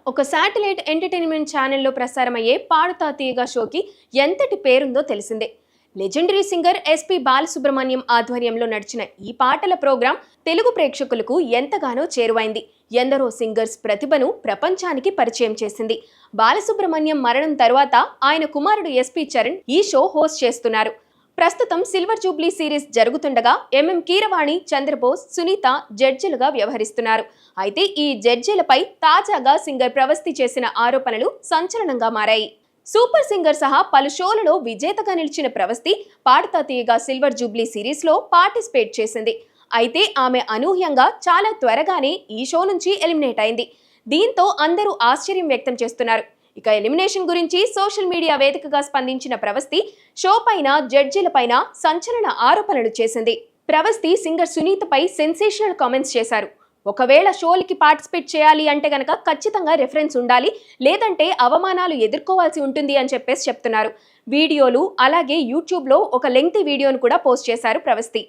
ఒక satellite entertainment ఛానల్లో ప్రసారమయ్యే పాడుతా తీయగా షోకి ఎంతటి పేరుందో తెలిసిందే. లెజెండరీ సింగర్ ఎస్పి బాలసుబ్రహ్మణ్యం ఆధ్వర్యంలో నడిచిన ఈ పాటల ప్రోగ్రాం తెలుగు ప్రేక్షకులకు ఎంతగానో చేరువైంది. ఎందరో సింగర్స్ ప్రతిభను ప్రపంచానికి పరిచయం చేసింది. బాలసుబ్రహ్మణ్యం మరణం తర్వాత ఆయన కుమారుడు ఎస్పి చరణ్ ఈ షో హోస్ట్ చేస్తున్నారు. ప్రస్తుతం సిల్వర్ జూబ్లీ సిరీస్ జరుగుతుండగా ఎంఎం కీరవాణి, చంద్రబోస్, సునీత జడ్జిలుగా వ్యవహరిస్తున్నారు. అయితే ఈ జడ్జిలపై తాజాగా సింగర్ ప్రవస్తి చేసిన ఆరోపణలు సంచలనంగా మారాయి. సూపర్ సింగర్ సహా పలు షోలలో విజేతగా నిలిచిన ప్రవస్తి పాడుతా తీయగా సిల్వర్ జూబ్లీ సిరీస్ లో పార్టిసిపేట్ చేసింది. అయితే ఆమె అనూహ్యంగా చాలా త్వరగానే ఈ షో నుంచి ఎలిమినేట్ అయింది. దీంతో అందరూ ఆశ్చర్యం వ్యక్తం చేస్తున్నారు. ఇక ఎలిమినేషన్ గురించి సోషల్ మీడియా వేదికగా స్పందించిన ప్రవస్తి షో పైన, జడ్జిలపైన సంచలన ఆరోపణలు చేసింది. ప్రవస్తి సింగర్ సునీతపై సెన్సేషనల్ కామెంట్స్ చేశారు. ఒకవేళ షోలకి పార్టిసిపేట్ చేయాలి అంటే గనక ఖచ్చితంగా రెఫరెన్స్ ఉండాలి, లేదంటే అవమానాలు ఎదుర్కోవాల్సి ఉంటుంది అని చెప్తున్నారు. వీడియోలు అలాగే యూట్యూబ్లో ఒక లెంగ్తీ వీడియోను కూడా పోస్ట్ చేశారు ప్రవస్తి.